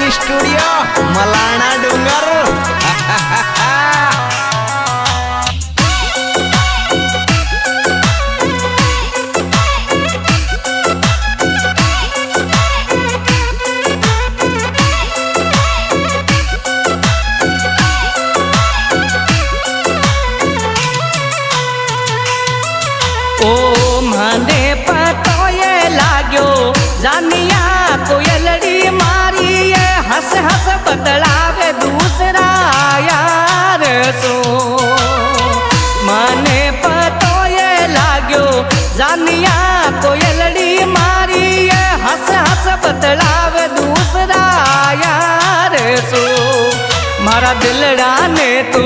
Recording studio Malana डूंगर। ओ मने पतो ये लाग्यो जानिया कोयलड़ी मारी ये हंस हंस बदलावे दूसरा यार सो। मने पतो ये लाग्यो जानिया कोयलड़ी मारी ये हंस हंस बदलावे दूसरा यार सो। मारा दिलड़ा ने तू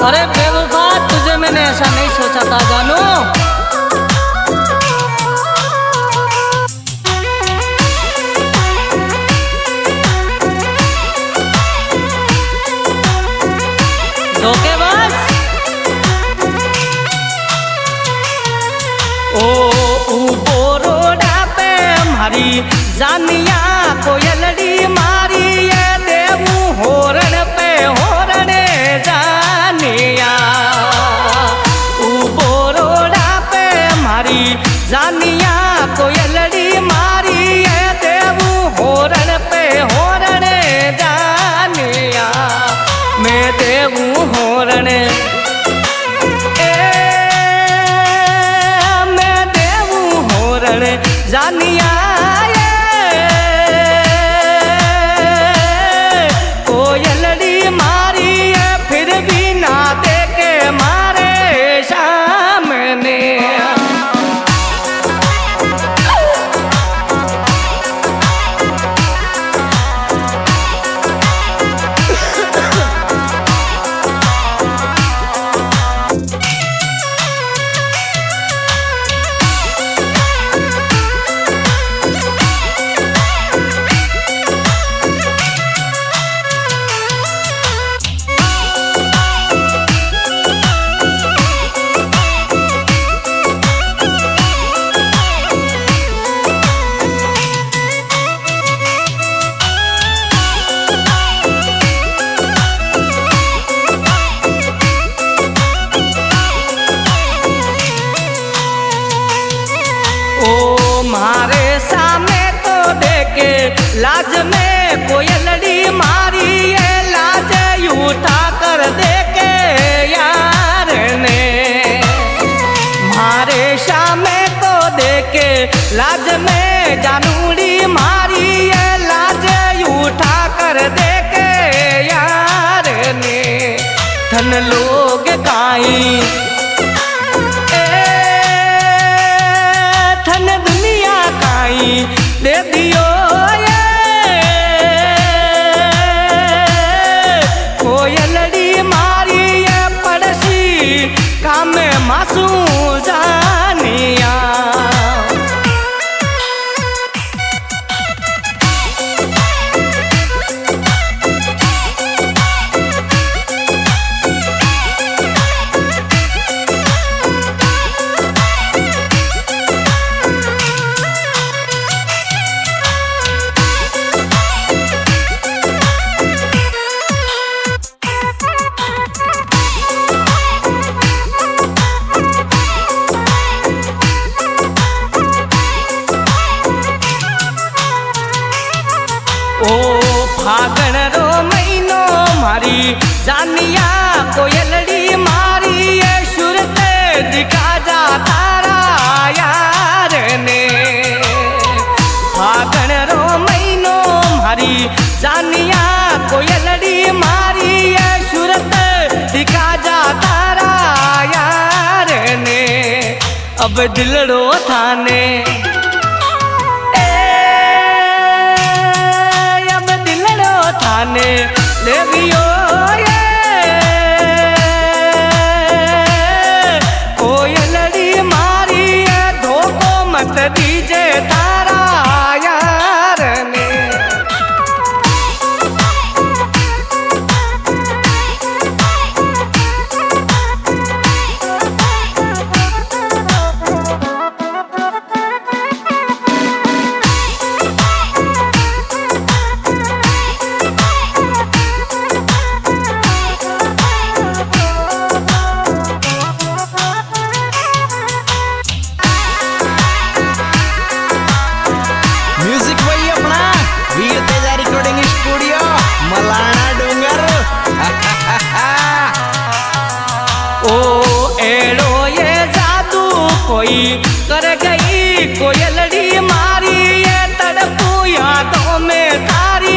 अरे बेवफा तुझे मैंने ऐसा नहीं सोचा था जानू। धोखेबाज ओ बोरोडा पे मारी जानिया कोयलड़ी मारी ये देवू होरण पे होरण जानिया। बोरोडा पे मारी जानिया कोयलड़ी मारी ये देवू होरण पे होरण जानिया। मैं देवू होरण मैं देवू होरण जानिया। मारे सामने तो देखे लाज में कोयलड़ी मारी ये लाज उठा कर देखे यार ने। मारे सामने तो देखे लाज में जानूड़ी मारी ये लाज उठा कर देखे यार ने। धन लोग काई दे दियो ये कोयलड़ी मारी ये पड़सी काम मासू जानिया। ओ फागण रो महीनो मारी जानिया कोयलड़ी मारी ये सुरत दिखा जा तारा यार ने। फागण रो महीनो मारी जानिया कोयलड़ी मारी ये सुरत दिखा जा तारा अब दिलड़ो थाने अब दिलड़ो थाने लेवियो कोयलड़ी मारी धोखो मत दीजे तारा यार ने म्यूजिक वही अपना वीर तेजा रिकॉर्डिंग स्टूडियो मलाना डूंगर। ओ एड़ो ये जादू कोई कर गई कोयलड़ी मारी ये तड़पू यादों में तारी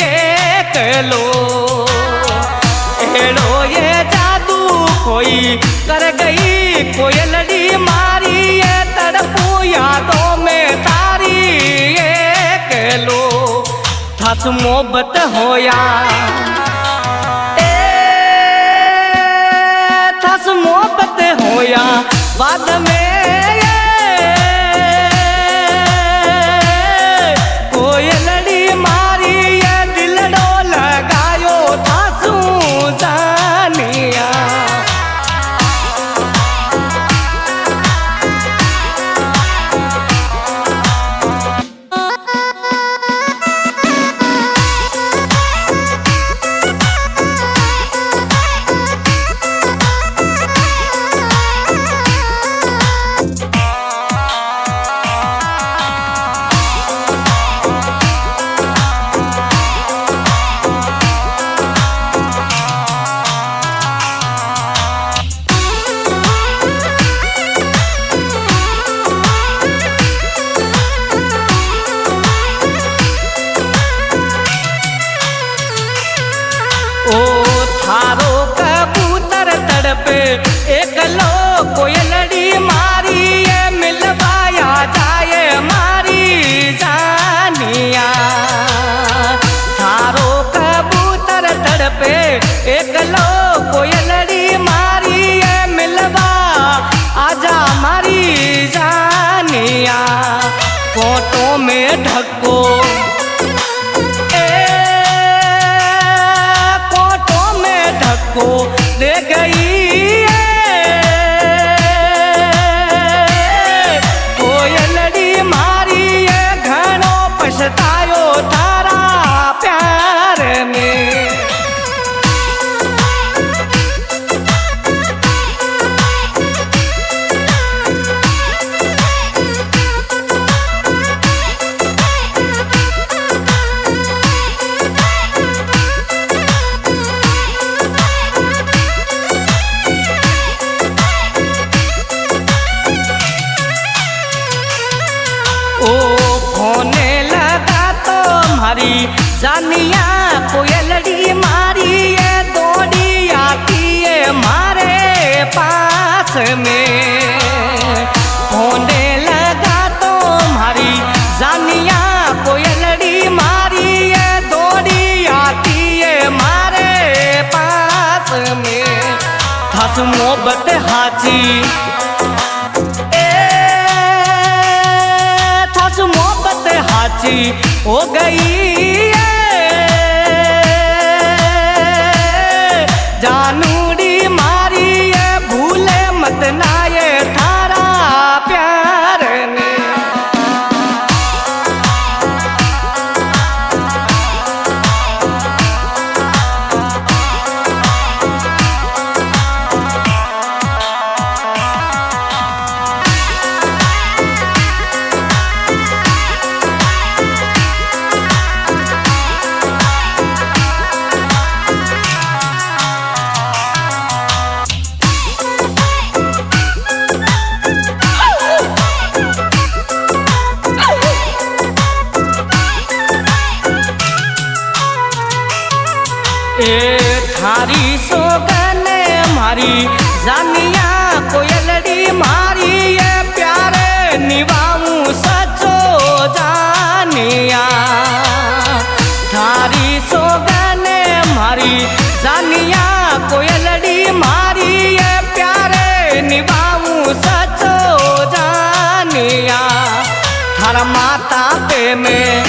एक लो एड़ो ये जादू कोई कर गई कोयलड़ी मारी ये तड़पू यादों में तारी एक लो थस मोहब्बत होया थस मोहब्बत होया बाद में कोयलड़ी मारी ये दिलड़ो लगायो थासू जानिया ओ थारो कबूतर तड़पे एक लो कोयलड़ी मारी ये मिलवाया जाए मारी जानिया थारो कबूतर तड़पे एक लो कोयलड़ी मारी ये मिलवा आजा मारी जानिया फोटो में ढको को ले गई कोयलड़ी मारी ये घणो पछतायो तारा प्यार में ओ होने लगा तो हमारी जानिया कोयलड़ी मारी ये दौड़ी आती है मारे पास में होने लगा तो हमारी जानिया कोयलड़ी मारी ये दौड़ी आती है मारे पास में थस मोहब्बत हाची मोहब्बत हाची हो गई जानूड़ी मारी ये भूले मत ना ये थारा प्यार ने थारी सोगन मारी जानिया कोयलड़ी मारी ये मारी जानिया कोयलड़ी मारी ये प्यारे निभाऊं सचो जानिया थारा माता पे में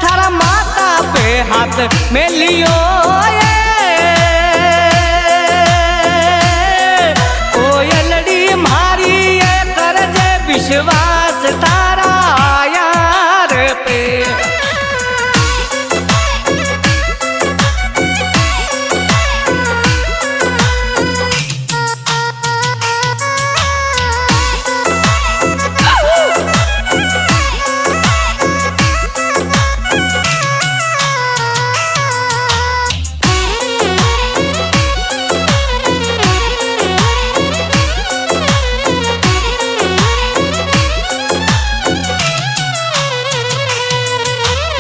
थारा माता पे हाथ में लियो कोयलड़ी मारी ये कर जे विश्वास तारा यार पे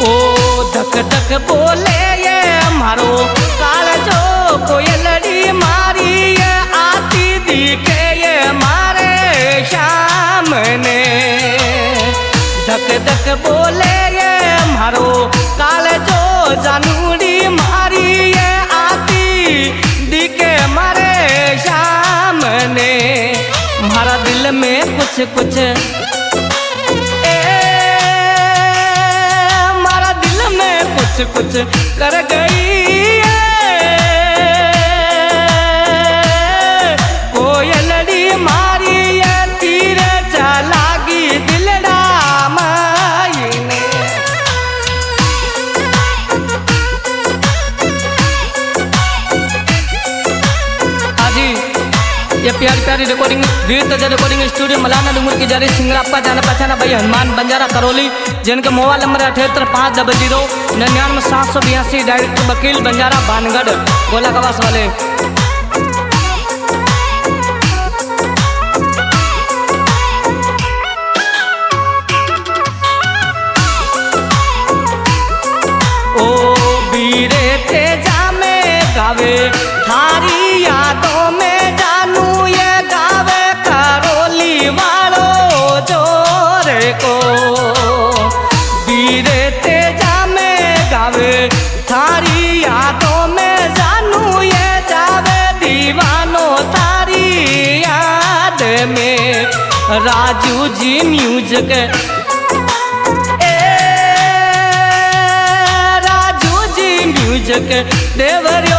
ओ धक धक बोले ये मारो काल जो कोयलड़ी मारी ये आती दिखे ये मारे शाम ने धक धक बोले ये मारो काल जो जानूड़ी मारी ये आती दिखे मारे शाम ने मारा दिल में कुछ कुछ कुछ कर गई कोयलड़ी मारी ये तीर चलागी दिलड़ा मायने आजी ये प्यारी प्यारी रिकॉर्डिंग वीर तजा रिकॉर्डिंग स्टूडियो मलाना डूंगर की जारी सिंगरापा जाना पहचाना भाई हनुमान बंजारा करौली जिनका मोबाइल नंबर 7850 डायरेक्टर वकील बंजारा बानगढ़ गोला कवास वाले। ओ वीरे तेजा में गावे थारी यादों में जानू ये गावे करौली वालो जोरे को वीरे तेजा में गावे थारी यादों में जानू ये जावे दीवानो थारी याद में राजू जी म्यूजिक राजू जी म्यूजिक देवरियो